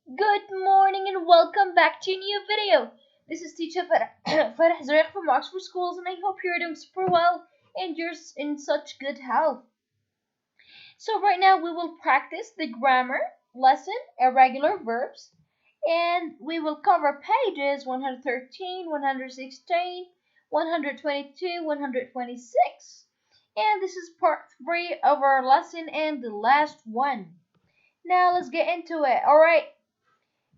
Good morning and welcome back to a new video. This is teacher Farah Zarek from Oxford Schools, and I hope you're doing super well and you're in such good health. So right now we will practice the grammar lesson, irregular verbs, and we will cover pages 113, 116, 122, 126. And this is part 3 of our lesson and the last one. Now let's get into it. All right.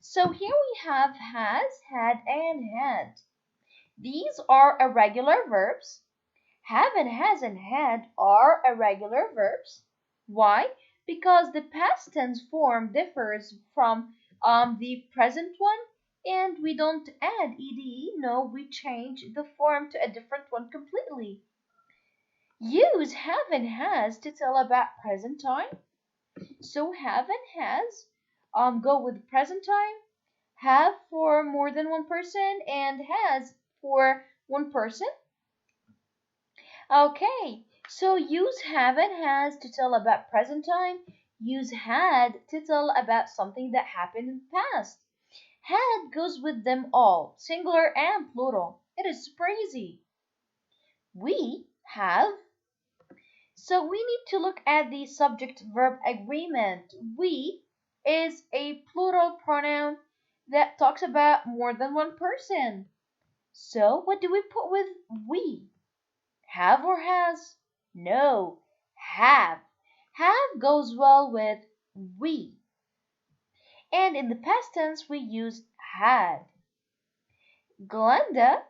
So here we have has, had, and had. These are irregular verbs. Have and has and had are irregular verbs. Why? Because the past tense form differs from the present one, and we don't add ed. No, we change the form to a different one completely. Use have and has to tell about present time. So have and has go with present time. Have for more than one person and has for one person. Okay, so use have and has to tell about present time. Use had to tell about something that happened in the past. Had goes with them all, singular and plural. It is super easy. We have. So we need to look at the subject verb agreement. We is a plural pronoun that talks about more than one person. So what do we put with we? Have or has? No, have. Have goes well with we. And in the past tense, we use had. Glenda,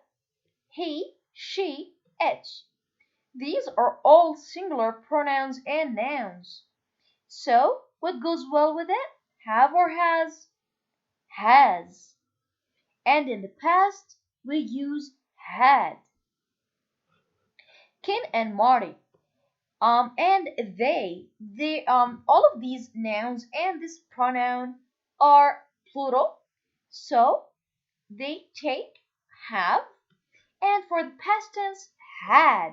he, she, it. These are all singular pronouns and nouns. So what goes well with it? Have or has? Has. And in the past, we use had. Ken and Marty. And they all of these nouns and this pronoun are plural, so they take have, and for the past tense, had.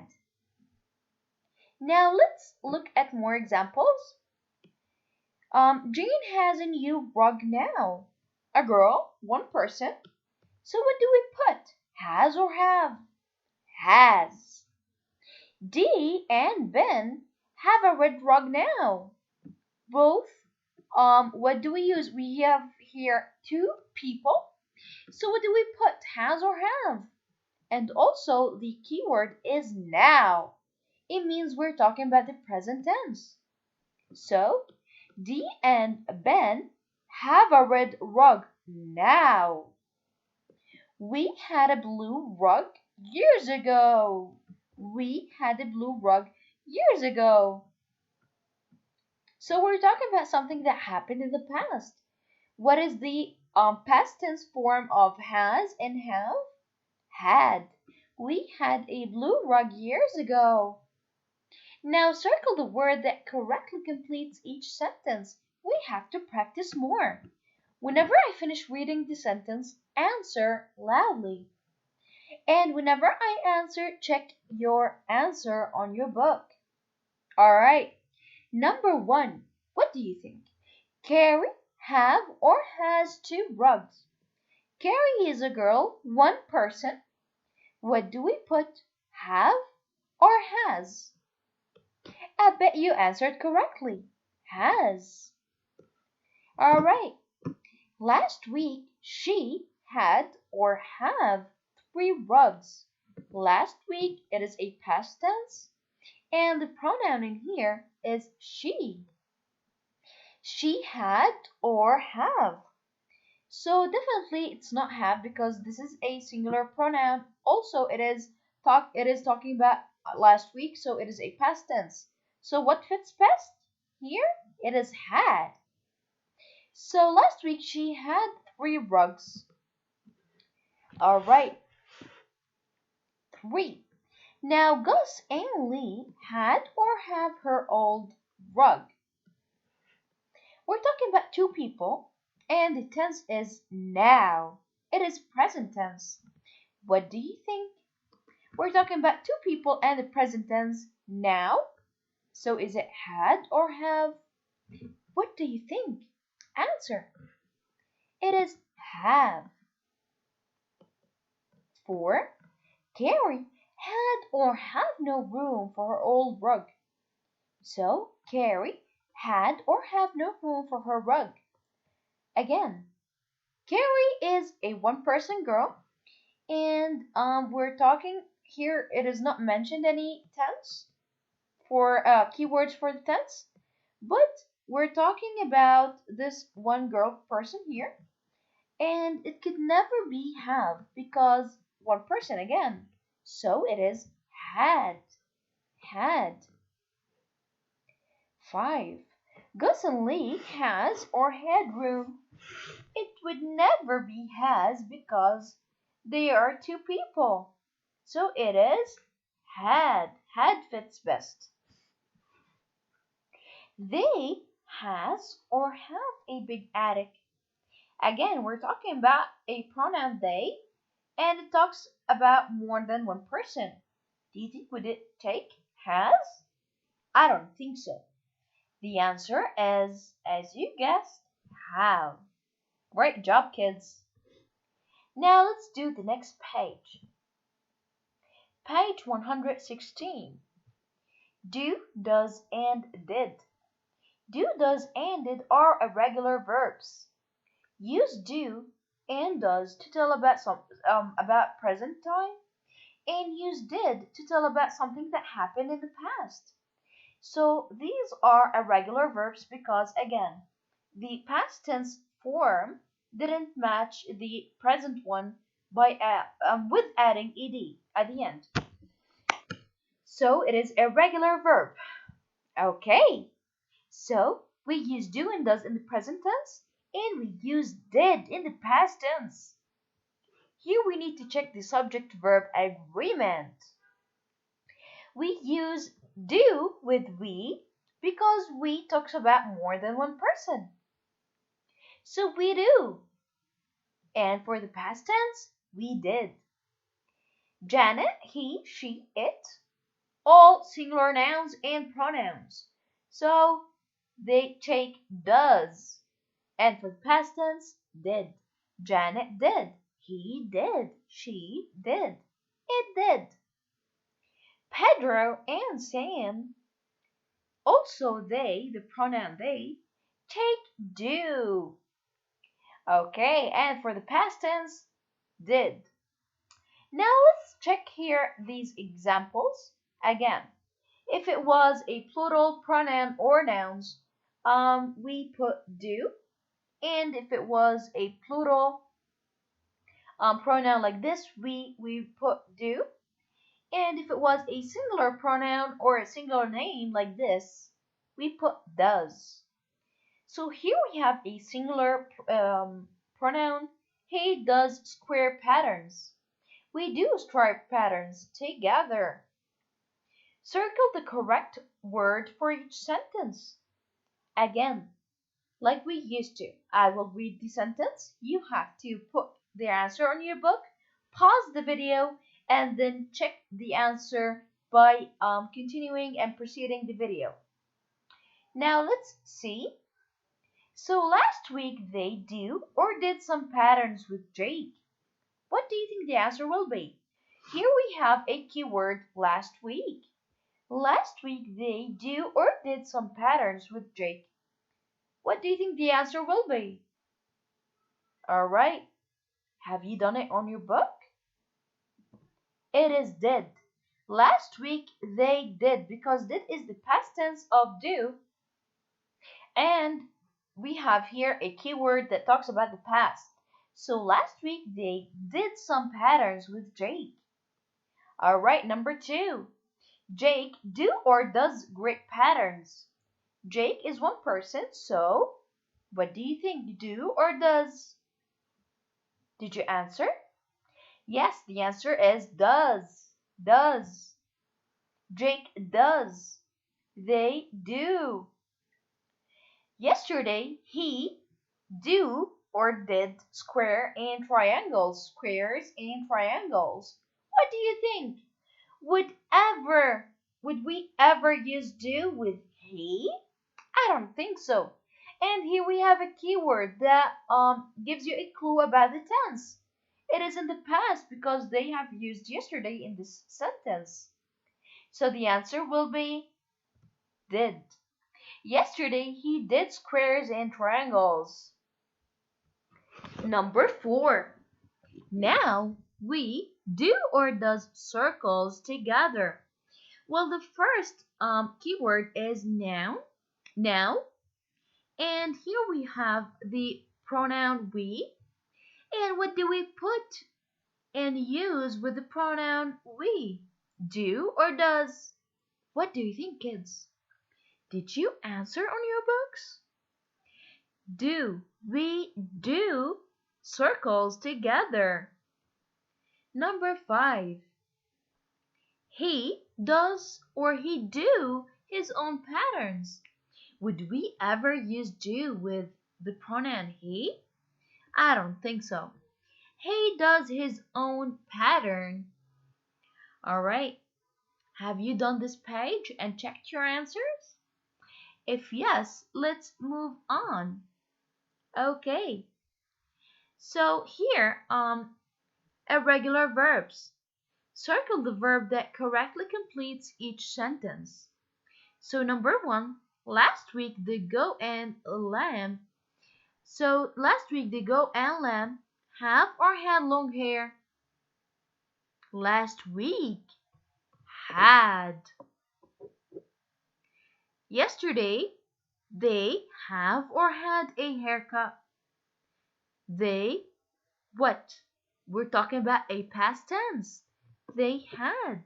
Now let's look at more examples. Jane has a new rug now. A girl, one person. So what do we put? Has or have? Has. Dee and Ben have a red rug now. Both. What do we use? We have here two people. So what do we put? Has or have? And also the keyword is now. It means we're talking about the present tense. So Dee and Ben have a red rug now. We had a blue rug years ago. We had a blue rug years ago. So we're talking about something that happened in the past. What is the past tense form of has and have? Had. We had a blue rug years ago. Now circle the word that correctly completes each sentence. We have to practice more. Whenever I finish reading the sentence, answer loudly. And whenever I answer, check your answer on your book. Alright, number 1. What do you think? Carrie have or has two rugs? Carrie is a girl, one person. What do we put? Have or has? I bet you answered correctly. Has. Alright, last week she had or have 3 rugs. Last week it is a past tense, and the pronoun in here is she. She had or have. So definitely it's not have because this is a singular pronoun. Also it is talking about last week, so it is a past tense. So what fits best here? It is had. So last week she had 3 rugs. All right. 3. Now Gus and Lee had or have her old rug. We're talking about 2 people, and the tense is now. It is present tense. What do you think? We're talking about 2 people and the present tense now. So is it had or have? What do you think? Answer. It is have. 4. Carrie had or have no room for her old rug. So Carrie had or have no room for her rug. Again, Carrie is a one-person girl, and we're talking here. It is not mentioned any tense for keywords for the tense, but we're talking about this one girl person here, and it could never be have because one person again. So it is had. Had. 5. Gus and Lee has or had room. It would never be has because they are two people. So it is had. Had fits best. They has or have a big attic. Again, we're talking about a pronoun they, and it talks about more than one person. Do you think would it take has? I don't think so. The answer is, as you guessed, have. Great job, kids. Now let's do the next page. Page 116. Do, does, and did. Do, does, and did are irregular verbs. Use do and does to tell about present time, and use did to tell about something that happened in the past. So these are irregular verbs because again, the past tense form didn't match the present one by with adding ed at the end. So it is a regular verb. Okay. So we use do and does in the present tense, and we use did in the past tense. Here we need to check the subject verb agreement. We use do with we because we talks about more than one person. So we do. And for the past tense, we did. Janet, he, she, it, all singular nouns and pronouns. So they take does. And for the past tense, did. Janet did. He did. She did. It did. Pedro and Sam, also they, the pronoun they, take do. Okay, and for the past tense, did. Now let's check here these examples. Again, if it was a plural pronoun or nouns, we put do. And if it was a plural pronoun like this, we put do. And if it was a singular pronoun or a singular name like this, we put does. So here we have a singular pronoun. He does square patterns. We do stripe patterns together. Circle the correct word for each sentence. Again, like we used to, I will read the sentence. You have to put the answer on your book, pause the video, and then check the answer by continuing and proceeding the video. Now let's see. So last week they do or did some patterns with Jake. What do you think the answer will be? Here we have a keyword last week. Last week they do or did some patterns with Jake. What do you think the answer will be? All right. Have you done it on your book? It is did. Last week they did because did is the past tense of do. And we have here a keyword that talks about the past. So last week they did some patterns with Jake. All right, number 2. Jake do or does great patterns. Jake is one person, so what do you think? Do or does? Did you answer? Yes, the answer is does. Does. Jake does. They do. Yesterday, he do or did squares and triangles. What do you think? Would we ever use do with he? I don't think so. And here we have a keyword that gives you a clue about the tense. It is in the past because they have used yesterday in this sentence. So the answer will be did. Yesterday he did squares and triangles. Number 4. Now we do or does circles together. Well, the first keyword is now. Now. And here we have the pronoun we. And what do we put and use with the pronoun we? Do or does? What do you think, kids? Did you answer on your books? Do. We do circles together. Number 5. He does or he do his own patterns. Would we ever use do with the pronoun he? I don't think so. He does his own pattern. Alright, have you done this page and checked your answers? If yes, let's move on. Okay. So here, irregular verbs. Circle the verb that correctly completes each sentence. So number 1, last week the goat and lamb. So last week the goat and lamb have or had long hair. Last week had. Yesterday they have or had a haircut. They what? We're talking about a past tense. They had.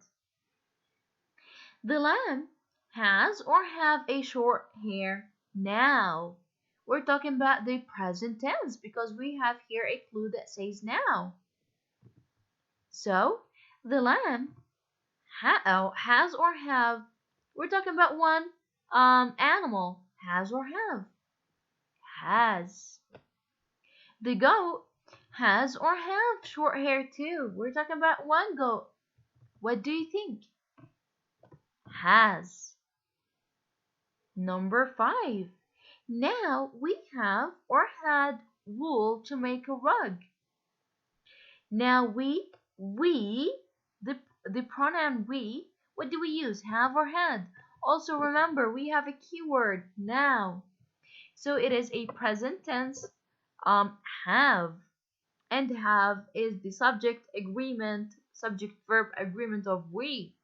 The lamb has or have a short hair now. We're talking about the present tense because we have here a clue that says now. So, the lamb has or have. We're talking about one animal. Has or have. Has. The goat has or have short hair too. We're talking about one goat. What do you think? Has. Number 5. Now we have or had wool to make a rug. Now the pronoun we, what do we use? Have or had? Also remember, we have a keyword, now. So it is a present tense, have. And have is the subject verb agreement of we.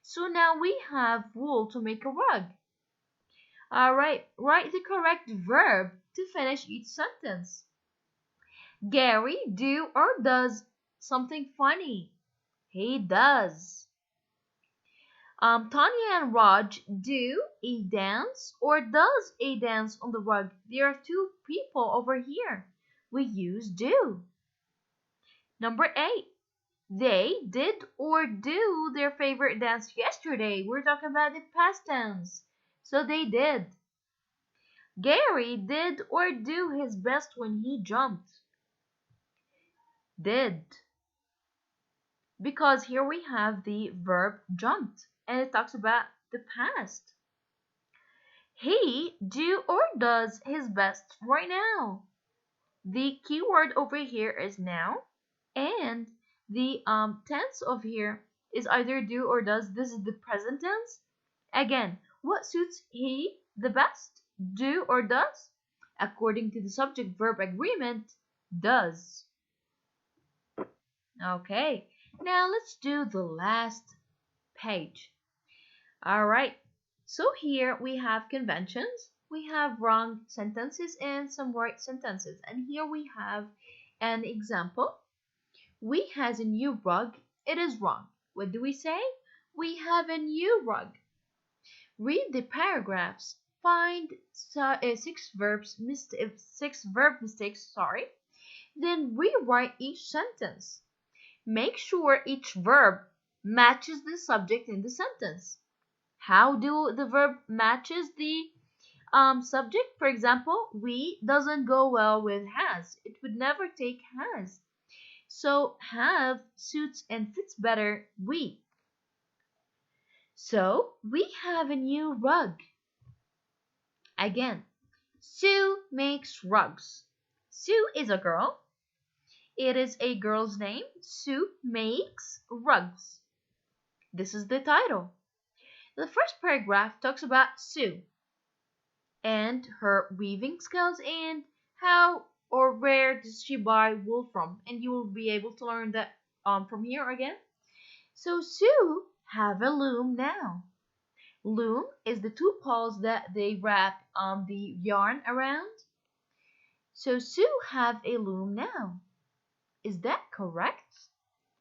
So now we have wool to make a rug. Alright, write the correct verb to finish each sentence. Gary do or does something funny. He does. Tanya and Raj do a dance or does a dance on the rug. There are 2 people over here. We use do. Number 8. They did or do their favorite dance yesterday. We're talking about the past tense. So they did. Gary did or do his best when he jumped. Did. Because here we have the verb jumped and it talks about the past. He do or does his best right now. The keyword over here is now, and the tense of here is either do or does. This is the present tense. Again, what suits he the best? Do or does? According to the subject verb agreement, does. Okay, now let's do the last page. Alright, so here we have conventions. We have wrong sentences and some right sentences. And here we have an example. We has a new rug. It is wrong. What do we say? We have a new rug. Read the paragraphs. Find 6 verb mistakes, Then rewrite each sentence. Make sure each verb matches the subject in the sentence. How do the verb matches the subject? For example, we doesn't go well with has. It would never take has. So have suits and fits better we. So we have a new rug. Again, Sue makes rugs. Sue is a girl. It is a girl's name. Sue makes rugs. This is the title. The first paragraph talks about Sue and her weaving skills and how or where does she buy wool from, and you will be able to learn that from here again. So Sue have a loom now. Loom is the two poles that they wrap the yarn around. So Sue have a loom now. Is that correct?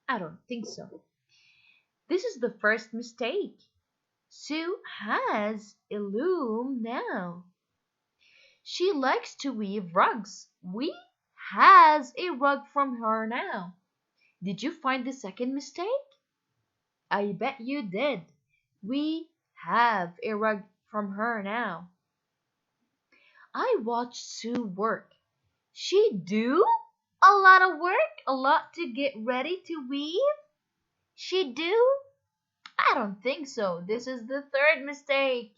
I don't think so. This is the first mistake. Sue has a loom now. She likes to weave rugs. We has a rug from her now. Did you find the second mistake? I bet you did. We have a rug from her now. I watch Sue work. She do a lot of work, a lot to get ready to weave. She do? I don't think so. This is the third mistake.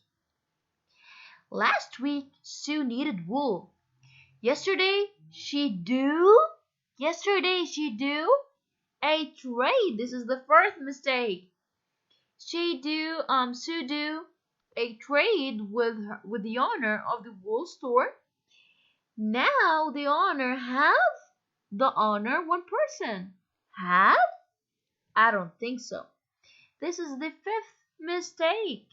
Last week, Sue needed wool. Yesterday, she do a trade. This is the fourth mistake. Sue do a trade with the owner of the wool store. Now the owner one person. Have? I don't think so. This is the fifth mistake.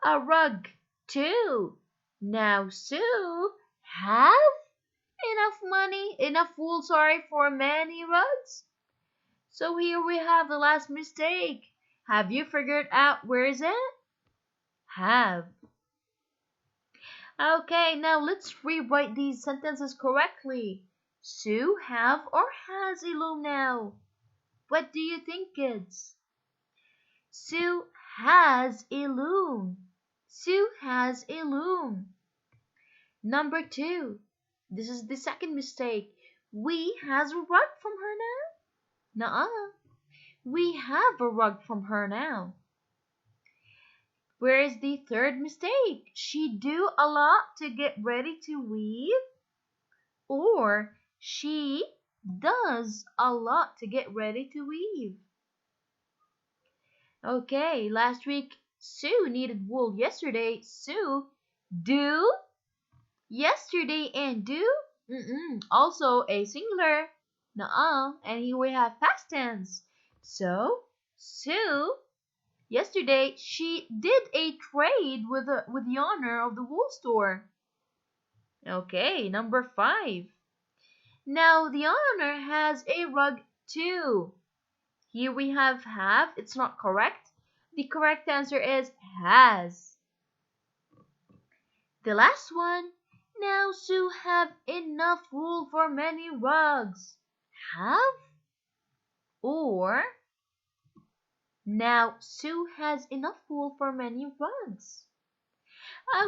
A rug, too. Now Sue have enough wool, for many rugs. So here we have the last mistake. Have you figured out where is it? Have. Okay, now let's rewrite these sentences correctly. Sue have or has a loom now. What do you think, kids? Sue has a loom. Sue has a loom. Number 2. This is the second mistake. We has a rug from her now. Nuh-uh. We have a rug from her now. Where is the third mistake? She do a lot to get ready to weave, or she does a lot to get ready to weave. Okay, last week Sue needed wool. Yesterday Sue do. Yesterday and do. Also a singular. Nuh-uh. And here we have past tense. So Sue, yesterday she did a trade with the owner of the wool store. Okay, number 5. Now the owner has a rug too. Here we have. It's not correct. The correct answer is has. The last one. Now Sue have enough wool for many rugs. Have? Or now Sue has enough wool for many rugs.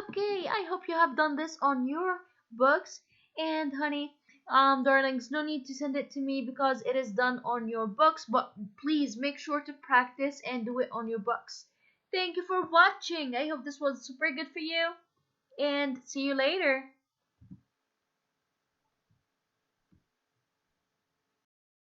Okay, I hope you have done this on your books. And honey, darlings, no need to send it to me because it is done on your books, but please make sure to practice and do it on your books. Thank you for watching. I hope this was super good for you, and see you later.